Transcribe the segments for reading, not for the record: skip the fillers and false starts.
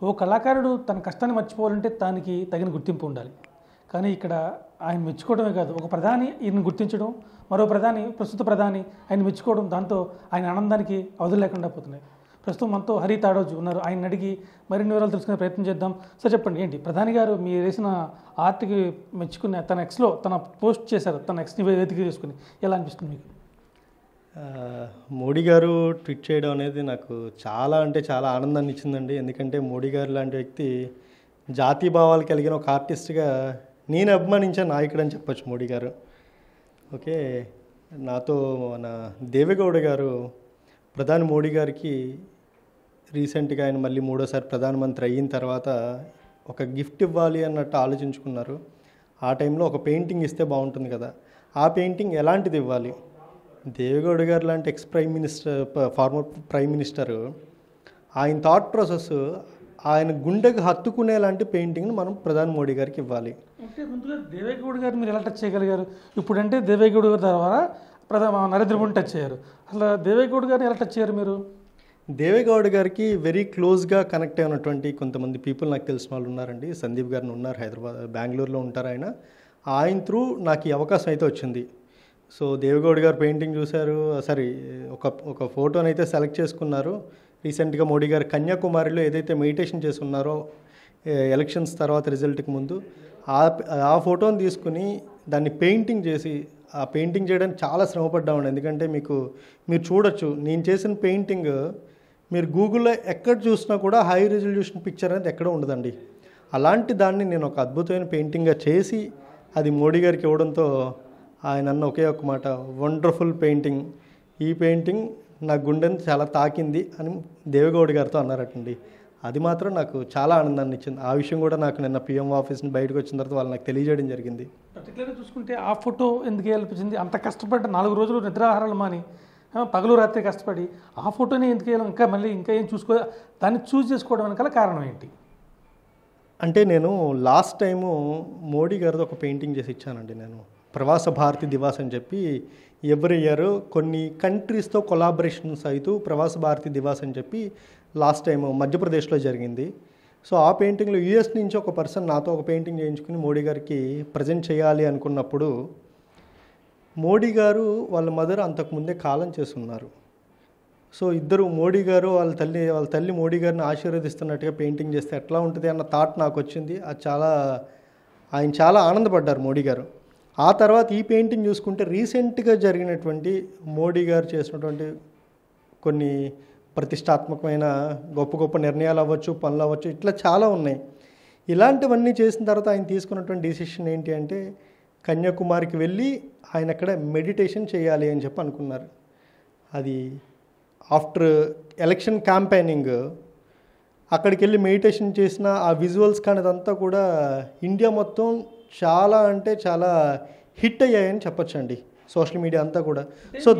ఓ కళాకారుడు తన కష్టాన్ని మర్చిపోవాలంటే దానికి తగిన గుర్తింపు ఉండాలి. కానీ ఇక్కడ ఆయన మెచ్చుకోవడమే కాదు, ఒక ప్రధాని ఈయన గుర్తించడం, మరో ప్రధాని ప్రస్తుత ప్రధాని ఆయన మెచ్చుకోవడం, దాంతో ఆయన ఆనందానికి అవధులు లేకుండా పోతున్నాయి. ప్రస్తుతం మనతో హరి తాడోజు ఉన్నారు. ఆయన అడిగి మరిన్ని వివరాలు తెలుసుకునే ప్రయత్నం చేద్దాం. సార్ చెప్పండి, ఏంటి ప్రధాని గారు మీరు వేసిన ఆర్ట్కి మెచ్చుకున్న తన ఎక్స్లో తన పోస్ట్ చేశారు, తన ఎక్స్ని వేదిక చేసుకుని, ఎలా అనిపిస్తుంది మీకు? మోడీ గారు ట్వీట్ చేయడం అనేది నాకు చాలా అంటే చాలా ఆనందాన్ని ఇచ్చిందండి. ఎందుకంటే మోడీ గారు లాంటి వ్యక్తి జాతీయ భావాలు కలిగిన ఒక ఆర్టిస్ట్గా నేను అభిమానించే నాయకుడు అని చెప్పొచ్చు మోడీ గారు. ఓకే, నాతో మన దేవేగౌడ గారు ప్రధాని మోడీ గారికి రీసెంట్గా ఆయన మళ్ళీ మూడోసారి ప్రధానమంత్రి అయిన తర్వాత ఒక గిఫ్ట్ ఇవ్వాలి అన్నట్టు ఆలోచించుకున్నారు. ఆ టైంలో ఒక పెయింటింగ్ ఇస్తే బాగుంటుంది కదా, ఆ పెయింటింగ్ ఎలాంటిది ఇవ్వాలి? దేవేగౌడ గారు లాంటి X prime minister, farmer prime minister, ఆయన థాట్ ప్రాసెస్ ఆయన గుండెకు హత్తుకునే లాంటి పెయింటింగ్ను మనం ప్రధాని మోడీ గారికి ఇవ్వాలి. అంటే ముందుగా దేవేగౌడ గారు మీరు ఎలా టచ్ చేయగలిగారు? ఇప్పుడంటే దేవేగౌడ గారి ద్వారా నరేంద్ర మోడీ టచ్ అయ్యారు. అసలు దేవేగౌడ గారిని ఎలా టచ్ అయ్యారు మీరు? దేవేగౌడ గారికి వెరీ క్లోజ్గా కనెక్ట్ అయినటువంటి కొంతమంది పీపుల్ నాకు తెలిసిన వాళ్ళు ఉన్నారండి. సందీప్ గారిని ఉన్నారు, హైదరాబాద్ బెంగళూరులో ఉంటారు ఆయన. ఆయన త్రూ నాకు ఈ అవకాశం అయితే వచ్చింది. సో దేవేగౌడ గారు పెయింటింగ్ చూశారు, సరే ఒక ఫోటోని అయితే సెలెక్ట్ చేసుకున్నారు. రీసెంట్గా మోడీ గారు కన్యాకుమారిలో ఏదైతే మెడిటేషన్ చేసుకున్నారో ఎలక్షన్స్ తర్వాత రిజల్ట్కి ముందు ఆ ఫోటోని తీసుకుని దాన్ని పెయింటింగ్ చేసి, ఆ పెయింటింగ్ చేయడానికి చాలా శ్రమపడ్డామండి. ఎందుకంటే మీరు చూడొచ్చు, నేను చేసిన పెయింటింగ్ మీరు గూగుల్లో ఎక్కడ చూసినా కూడా హై రెజల్యూషన్ పిక్చర్ అనేది ఎక్కడ ఉండదండి. అలాంటి దాన్ని నేను ఒక అద్భుతమైన పెయింటింగ్గా చేసి అది మోడీ గారికి ఇవ్వడంతో ఆయన అన్న ఒకే ఒక మాట, వండర్ఫుల్ పెయింటింగ్, ఈ పెయింటింగ్ నా గుండెని చాలా తాకింది అని దేవేగౌడ గారితో అన్నారటండి. అది మాత్రం నాకు చాలా ఆనందాన్ని ఇచ్చింది. ఆ విషయం కూడా నాకు నిన్న పిఎం ఆఫీస్ని బయటకు వచ్చిన తర్వాత వాళ్ళు నాకు తెలియజేయడం జరిగింది. పర్టికులర్గా చూసుకుంటే ఆ ఫోటో ఎందుకు అనిపించింది? అంత కష్టపడ్డ 4 రోజులు నిద్రాహారాలు మాని పగలు రాత్రి కష్టపడి ఆ ఫోటోని ఎందుకు ఇంకా ఏం దాన్ని చూస్ చేసుకోవడం వెనకాల కారణం ఏంటి? అంటే నేను లాస్ట్ టైము మోడీ గారితో ఒక పెయింటింగ్ చేసి ఇచ్చానండి. నేను ప్రవాస భారతి దివాస్ అని చెప్పి ఎవ్రీ ఇయర్ కొన్ని కంట్రీస్తో కొలాబరేషన్స్ అవుతూ ప్రవాస భారతి దివాస్ అని చెప్పి లాస్ట్ టైం మధ్యప్రదేశ్లో జరిగింది. సో ఆ పెయింటింగ్లో యూఎస్ నుంచి ఒక పర్సన్ నాతో ఒక పెయింటింగ్ చేయించుకుని మోడీ గారికి ప్రజెంట్ చేయాలి అనుకున్నప్పుడు, మోడీ గారు వాళ్ళ మదర్ అంతకుముందే కాలం చేస్తున్నారు. సో ఇద్దరు మోడీ గారు వాళ్ళ తల్లి మోడీ గారిని ఆశీర్వదిస్తున్నట్టుగా పెయింటింగ్ చేస్తే ఎట్లా ఉంటుంది అన్న థాట్ నాకు వచ్చింది. అది ఆయన చాలా ఆనందపడ్డారు మోడీ గారు. ఆ తర్వాత ఈ పెయింటింగ్ చూసుకుంటే రీసెంట్గా జరిగినటువంటి మోడీ గారు చేసినటువంటి కొన్ని ప్రతిష్టాత్మకమైన గొప్ప గొప్ప నిర్ణయాలు అవ్వచ్చు, పనులు అవ్వచ్చు, ఇట్లా చాలా ఉన్నాయి. ఇలాంటివన్నీ చేసిన తర్వాత ఆయన తీసుకున్నటువంటి డిసిషన్ ఏంటి అంటే కన్యాకుమారికి వెళ్ళి ఆయన అక్కడ మెడిటేషన్ చేయాలి అని చెప్పి అనుకున్నారు. అది ఆఫ్టర్ ఎలక్షన్ క్యాంపెయినింగ్ అక్కడికి వెళ్ళి మెడిటేషన్ చేసిన ఆ విజువల్స్ కానీ అదంతా కూడా ఇండియా మొత్తం చాలా అంటే చాలా హిట్ అయ్యాయని చెప్పొచ్చండి, సోషల్ మీడియా అంతా కూడా. సో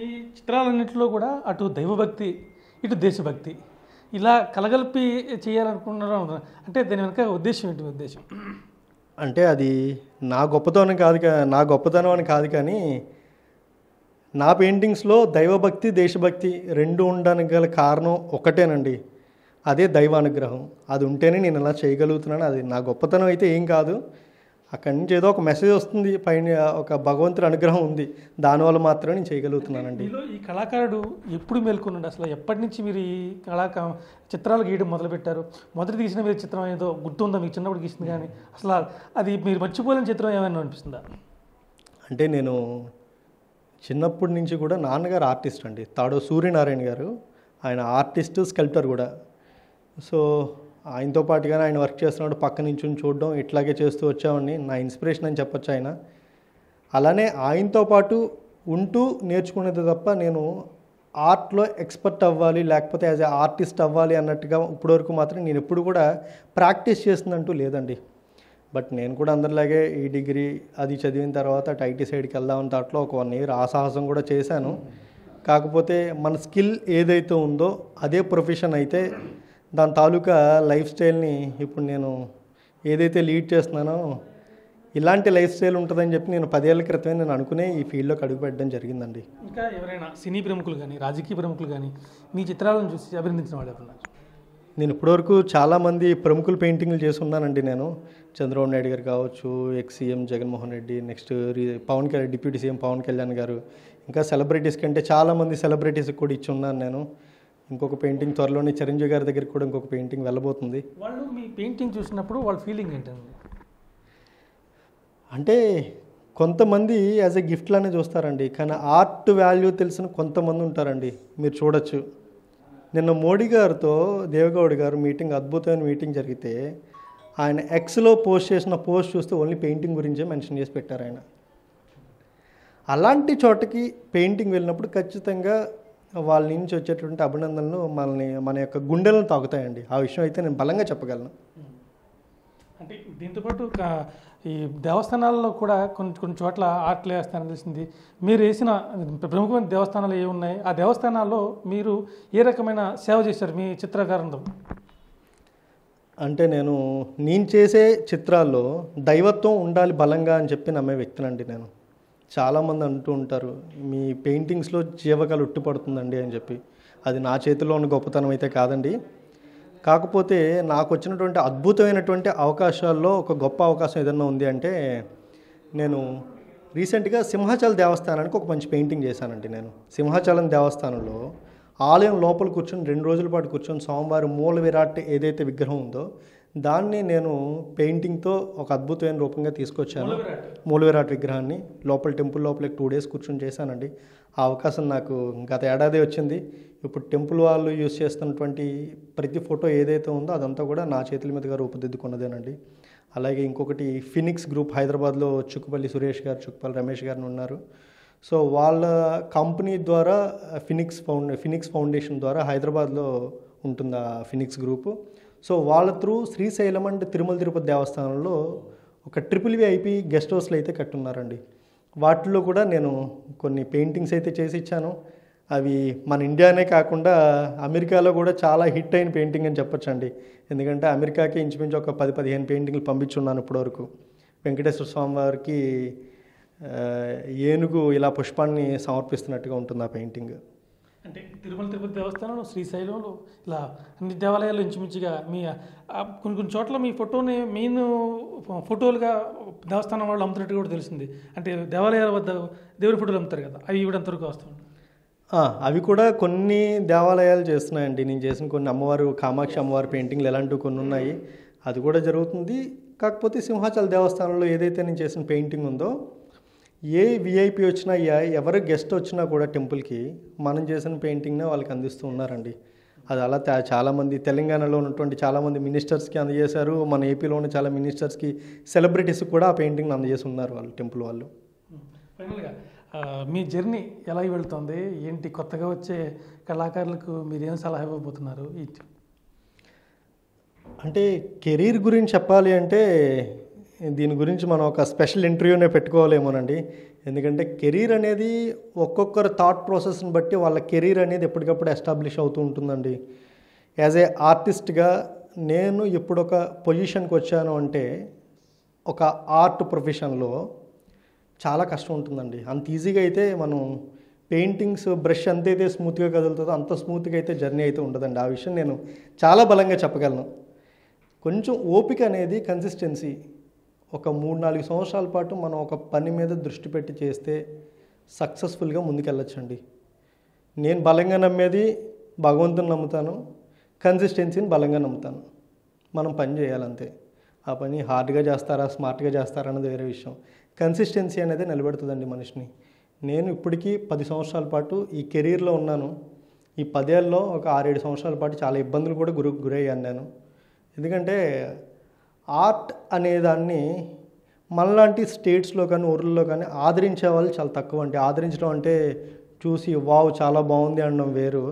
ఈ చిత్రాలన్నింటిలో కూడా అటు దైవభక్తి ఇటు దేశభక్తి ఇలా కలగలిపి చేయాలనుకుంటున్నాం. అంటే దీని వెనక ఉద్దేశం ఏంటి? ఉద్దేశం అంటే అది నా గొప్పతనం అని కాదు, కానీ నా పెయింటింగ్స్లో దైవభక్తి దేశభక్తి రెండు ఉండడానికి గల కారణం ఒకటేనండి, అదే దైవానుగ్రహం. అది ఉంటేనే నేను ఇలా చేయగలుగుతున్నాను. అది నా గొప్పతనం అయితే ఏం కాదు, అక్కడి నుంచి ఏదో ఒక మెసేజ్ వస్తుంది, పైన ఒక భగవంతుడి అనుగ్రహం ఉంది, దానివల్ల మాత్రమే నేను చేయగలుగుతున్నానండి. ఈ కళాకారుడు ఎప్పుడు మేల్కొన్నాడు? అసలు ఎప్పటి నుంచి మీరు ఈ చిత్రాలు గీయడం మొదలుపెట్టారు? మొదటి తీసిన మీరు చిత్రం ఏదో గుర్తుందా మీకు? చిన్నప్పుడు గీసింది కానీ అసలు అది మీరు మర్చిపోలేని చిత్రం ఏమైనా అనిపిస్తుందా? అంటే నేను చిన్నప్పటి నుంచి కూడా నాన్నగారు ఆర్టిస్ట్ అండి, తాడో సూర్యనారాయణ గారు. ఆయన ఆర్టిస్ట్, స్కల్ప్టర్ కూడా. సో ఆయనతో పాటుగానే ఆయన వర్క్ చేస్తున్నాడు, పక్క నుంచి చూడడం ఇట్లాగే చేస్తూ వచ్చామని నా ఇన్స్పిరేషన్ అని చెప్పొచ్చు ఆయన. అలానే ఆయనతో పాటు ఉంటూ నేర్చుకునేది తప్ప నేను ఆర్ట్లో ఎక్స్పర్ట్ అవ్వాలి లేకపోతే యాజ్ ఏ ఆర్టిస్ట్ అవ్వాలి అన్నట్టుగా ఇప్పటివరకు మాత్రం నేను ఎప్పుడు కూడా ప్రాక్టీస్ చేస్తుందంటూ లేదండి. బట్ నేను కూడా అందరిలాగే ఈ డిగ్రీ అది చదివిన తర్వాత ఐటీ సైడ్కి వెళ్దామని దాంట్లో ఒక 1 year ఆసాహసం కూడా చేశాను. కాకపోతే మన స్కిల్ ఏదైతే ఉందో అదే ప్రొఫెషన్ అయితే దాని తాలూకా లైఫ్ స్టైల్ని ఇప్పుడు నేను ఏదైతే లీడ్ చేస్తున్నానో ఇలాంటి లైఫ్ స్టైల్ ఉంటుందని చెప్పి నేను 10 ఏళ్ల క్రితమే నేను అనుకునే ఈ ఫీల్డ్లోకి అడుగుపెట్టడం జరిగిందండి. ఇంకా ఎవరైనా సినీ ప్రముఖులు కానీ రాజకీయ ప్రముఖులు కానీ మీ చిత్రాలను చూసి అభినందించిన వాళ్ళు ఎవరున్నారు? నేను ఇప్పటివరకు చాలామంది ప్రముఖుల పెయింటింగ్లు చేసి ఉన్నానండి. నేను చంద్రబాబు నాయుడు గారు కావచ్చు, ex CM Jaganmohan Reddy, next Pawan Kalyan, deputy CM Pawan Kalyan garu, ఇంకా సెలబ్రిటీస్ కంటే చాలామంది సెలబ్రిటీస్కి కూడా ఇచ్చి ఉన్నాను నేను. ఇంకొక పెయింటింగ్ త్వరలోనే చిరంజీవి గారి దగ్గరికి కూడా ఇంకొక పెయింటింగ్ వెళ్ళబోతుంది. వాళ్ళు మీ పెయింటింగ్ చూసినప్పుడు వాళ్ళ ఫీలింగ్ ఏంటండి? అంటే కొంతమంది యాజ్ ఎ గిఫ్ట్లానే చూస్తారండి, కానీ ఆర్ట్ వాల్యూ తెలిసిన కొంతమంది ఉంటారండి. మీరు చూడొచ్చు, నిన్న మోడీ గారితో దేవగౌడ్ గారు మీటింగ్, అద్భుతమైన మీటింగ్ జరిగితే ఆయన ఎక్స్లో పోస్ట్ చేసిన పోస్ట్ చూస్తే ఓన్లీ పెయింటింగ్ గురించే మెన్షన్ చేసి పెట్టారు ఆయన. అలాంటి చోటకి పెయింటింగ్ వెళ్ళినప్పుడు ఖచ్చితంగా వాళ్ళ నుంచి వచ్చేటువంటి అభినందనలు మన యొక్క గుండెలను తాకుతాయండి. ఆ విషయం అయితే నేను బలంగా చెప్పగలను. అంటే దీంతోపాటు ఈ దేవస్థానాల్లో కూడా కొన్ని చోట్ల ఆర్ట్లు వేస్తారని తెలిసింది. మీరు వేసిన ప్రముఖమైన దేవస్థానాలు ఏ ఉన్నాయి? ఆ దేవస్థానాల్లో మీరు ఏ రకమైన సేవ చేశారు మీ చిత్రకారంలో? అంటే నేను చేసే చిత్రాల్లో దైవత్వం ఉండాలి బలంగా అని చెప్పి నమ్మే వ్యక్తినండి నేను. చాలామంది అంటూ ఉంటారు, మీ పెయింటింగ్స్లో జీవకాలు ఉట్టిపడుతుందండి అని చెప్పి. అది నా చేతిలో ఉన్న గొప్పతనం అయితే కాదండి. కాకపోతే నాకు వచ్చినటువంటి అద్భుతమైనటువంటి అవకాశాల్లో ఒక గొప్ప అవకాశం ఏదన్నా ఉంది అంటే, నేను రీసెంట్గా సింహాచలం దేవస్థానానికి ఒక మంచి పెయింటింగ్ చేశానండి. నేను సింహాచలం దేవస్థానంలో ఆలయం లోపల కూర్చొని 2 రోజుల పాటు కూర్చొని స్వామివారి మూల విరాట్ ఏదైతే విగ్రహం ఉందో దాన్ని నేను పెయింటింగ్తో ఒక అద్భుతమైన రూపంగా తీసుకొచ్చాను. మూల విరాట్ విగ్రహాన్ని లోపల టెంపుల్ లోపల 2 డేస్ కూర్చొని చేశానండి. ఆ అవకాశం నాకు గత ఏడాది వచ్చింది. ఇప్పుడు టెంపుల్ వాళ్ళు యూజ్ చేస్తున్నటువంటి ప్రతి ఫోటో ఏదైతే ఉందో అదంతా కూడా నా చేతుల మీదుగా రూపుదిద్దుకున్నదేనండి. అలాగే ఇంకొకటి ఫినిక్స్ గ్రూప్ హైదరాబాద్లో చుక్కుపల్లి సురేష్ గారు, చుక్కుపల్లి రమేష్ గారు ఉన్నారు. సో వాళ్ళ కంపెనీ ద్వారా ఫినిక్స్ ఫౌండేషన్ ద్వారా హైదరాబాద్లో ఉంటుంది ఆ ఫినిక్స్ గ్రూపు. సో వాళ్ళ త్రూ శ్రీశైలం అండ్ తిరుమల తిరుపతి దేవస్థానంలో ఒక VIP గెస్ట్ హౌస్లు అయితే కట్టున్నారండి. వాటిల్లో కూడా నేను కొన్ని పెయింటింగ్స్ అయితే చేసి ఇచ్చాను. అవి మన ఇండియానే కాకుండా అమెరికాలో కూడా చాలా హిట్ అయిన పెయింటింగ్ అని చెప్పొచ్చండి. ఎందుకంటే అమెరికాకి ఇంచుమించు ఒక 10-15 పెయింటింగ్లు పంపించున్నాను ఇప్పటివరకు. వెంకటేశ్వర స్వామి వారికి ఏనుగు ఇలా పుష్పాన్ని సమర్పిస్తున్నట్టుగా ఉంటుంది ఆ పెయింటింగ్. అంటే తిరుమల తిరుపతి దేవస్థానంలో, శ్రీశైలంలో ఇలా అన్ని దేవాలయాలు ఇంచుమించుగా మీ కొన్ని చోట్ల మీ ఫోటోని మెయిన్ ఫోటోలుగా దేవస్థానం వాళ్ళు అమ్ముతున్నట్టు కూడా తెలిసింది. అంటే దేవాలయాల వద్ద దేవుడి ఫోటోలు అమ్ముతారు కదా, అవి కూడా ఎంతవరకు వస్తాయి? అవి కూడా కొన్ని దేవాలయాలు చేస్తున్నాయండి. నేను చేసిన కొన్ని అమ్మవారు, కామాక్షి అమ్మవారి పెయింటింగ్లు ఎలాంటివి కొన్ని ఉన్నాయి, అది కూడా జరుగుతుంది. కాకపోతే సింహాచల దేవస్థానంలో ఏదైతే నేను చేసిన పెయింటింగ్ ఉందో, ఏ VIP వచ్చినా ఎవరు గెస్ట్ వచ్చినా కూడా టెంపుల్కి మనం చేసిన పెయింటింగ్నే వాళ్ళకి అందిస్తూ ఉన్నారండి. అది అలా చాలామంది తెలంగాణలో ఉన్నటువంటి చాలామంది మినిస్టర్స్కి అందజేశారు. మన ఏపీలో ఉన్న చాలా మినిస్టర్స్కి, సెలబ్రిటీస్కి కూడా ఆ పెయింటింగ్ని అందజేసి ఉన్నారు వాళ్ళు, టెంపుల్ వాళ్ళు. ఫైనల్గా మీ జర్నీ ఎలా వెళ్తుంది ఏంటి? కొత్తగా వచ్చే కళాకారులకు మీరు ఏం సలహా ఇవ్వబోతున్నారు? అంటే కెరీర్ గురించి చెప్పాలి అంటే దీని గురించి మనం ఒక స్పెషల్ ఇంటర్వ్యూనే పెట్టుకోవాలేమోనండి. ఎందుకంటే కెరీర్ అనేది ఒక్కొక్కరు థాట్ ప్రాసెస్ని బట్టి వాళ్ళ కెరీర్ అనేది ఎప్పటికప్పుడు ఎస్టాబ్లిష్ అవుతూ ఉంటుందండి. యాజ్ ఏ ఆర్టిస్ట్గా నేను ఇప్పుడు ఒక పొజిషన్కి వచ్చాను అంటే, ఒక ఆర్ట్ ప్రొఫెషన్లో చాలా కష్టం ఉంటుందండి. అంత ఈజీగా అయితే మనం పెయింటింగ్స్ బ్రష్ ఎంతైతే స్మూత్గా కదులుతుందో అంత స్మూత్గా అయితే జర్నీ అయితే ఉండదండి. ఆ విషయం నేను చాలా బలంగా చెప్పగలను. కొంచెం ఓపిక అనేది, కన్సిస్టెన్సీ, ఒక 3-4 సంవత్సరాల పాటు మనం ఒక పని మీద దృష్టి పెట్టి చేస్తే సక్సెస్ఫుల్గా ముందుకెళ్ళొచ్చండి. నేను బలంగా నమ్మేది భగవంతుని నమ్ముతాను, కన్సిస్టెన్సీని బలంగా నమ్ముతాను. మనం పని చేయాలంతే. ఆ పని హార్డ్గా చేస్తారా, స్మార్ట్గా చేస్తారా అన్నది వేరే విషయం. కన్సిస్టెన్సీ అనేది నిలబెడుతుందండి మనిషిని. నేను ఇప్పటికీ 10 సంవత్సరాల పాటు ఈ కెరీర్లో ఉన్నాను. ఈ 10 ఏళ్ళలో ఒక 6-7 సంవత్సరాల పాటు చాలా ఇబ్బందులు కూడా గురయ్యాను నేను. ఎందుకంటే ఆర్ట్ అనేదాన్ని మనలాంటి స్టేట్స్లో కానీ ఊర్లలో కానీ ఆదరించే వాళ్ళు చాలా తక్కువ అండి. ఆదరించడం అంటే చూసి వావ్ చాలా బాగుంది అనడం వేరు.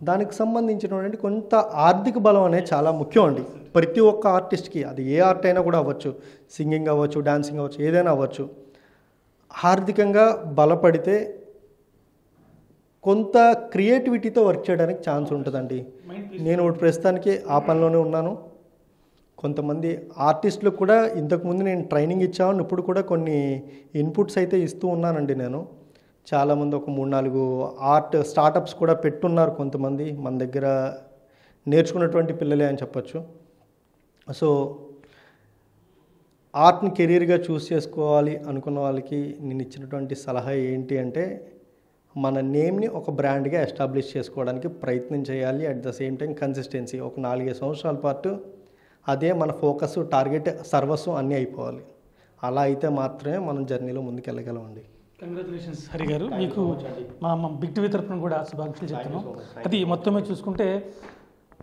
దానికి సంబంధించినటువంటి కొంత ఆర్థిక బలం అనేది చాలా ముఖ్యం అండి ప్రతి ఒక్క ఆర్టిస్ట్కి. అది ఏ ఆర్ట్ అయినా కూడా అవ్వచ్చు, సింగింగ్ అవ్వచ్చు, డాన్సింగ్ అవ్వచ్చు, ఏదైనా అవ్వచ్చు. ఆర్థికంగా బలపడితే కొంత క్రియేటివిటీతో వర్క్ చేయడానికి ఛాన్స్ ఉంటుందండి. నేను ప్రస్తుతానికి ఆ పనిలోనే ఉన్నాను. కొంతమంది ఆర్టిస్టులకు కూడా ఇంతకుముందు నేను ట్రైనింగ్ ఇచ్చాను, ఇప్పుడు కూడా కొన్ని ఇన్పుట్స్ అయితే ఇస్తూ ఉన్నానండి. నేను చాలామంది ఒక 3-4 ఆర్ట్ స్టార్టప్స్ కూడా పెట్టున్నారు కొంతమంది మన దగ్గర నేర్చుకున్నటువంటి పిల్లలే అని చెప్పొచ్చు. సో ఆర్ట్ని కెరీర్గా చూస్ చేసుకోవాలి అనుకున్న వాళ్ళకి నేను ఇచ్చినటువంటి సలహా ఏంటి అంటే, మన నేమ్ని ఒక బ్రాండ్గా ఎస్టాబ్లిష్ చేసుకోవడానికి ప్రయత్నం చేయాలి. At the same time consistency, ఒక 4-5 సంవత్సరాల పాటు అదే మన ఫోకస్, టార్గెట్, సర్వస్వం అన్నీ అయిపోవాలి. అలా అయితే మాత్రమే మనం జర్నీలో ముందుకు వెళ్ళగలమండి. కంగ్రాచులేషన్స్ హరి గారు, మీకు మా బిగ్ టీవీ తరఫున కూడా శుభాకాంక్షలు చెప్తున్నాం. అది మొత్తమే చూసుకుంటే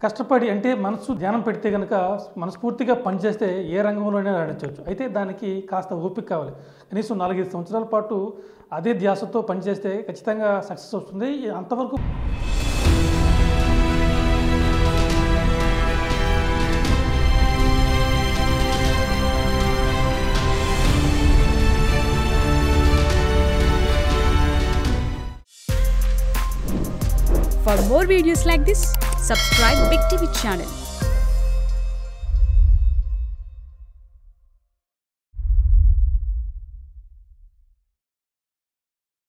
కష్టపడి అంటే మనసు ధ్యానం పెడితే కనుక మనస్ఫూర్తిగా పనిచేస్తే ఏ రంగంలోనే రాణించవచ్చు. అయితే దానికి కాస్త ఓపిక కావాలి. కనీసం 4-5 సంవత్సరాల పాటు అదే ధ్యాసతో పనిచేస్తే ఖచ్చితంగా సక్సెస్ వస్తుంది. అంతవరకు For more videos like this, subscribe Big TV channel.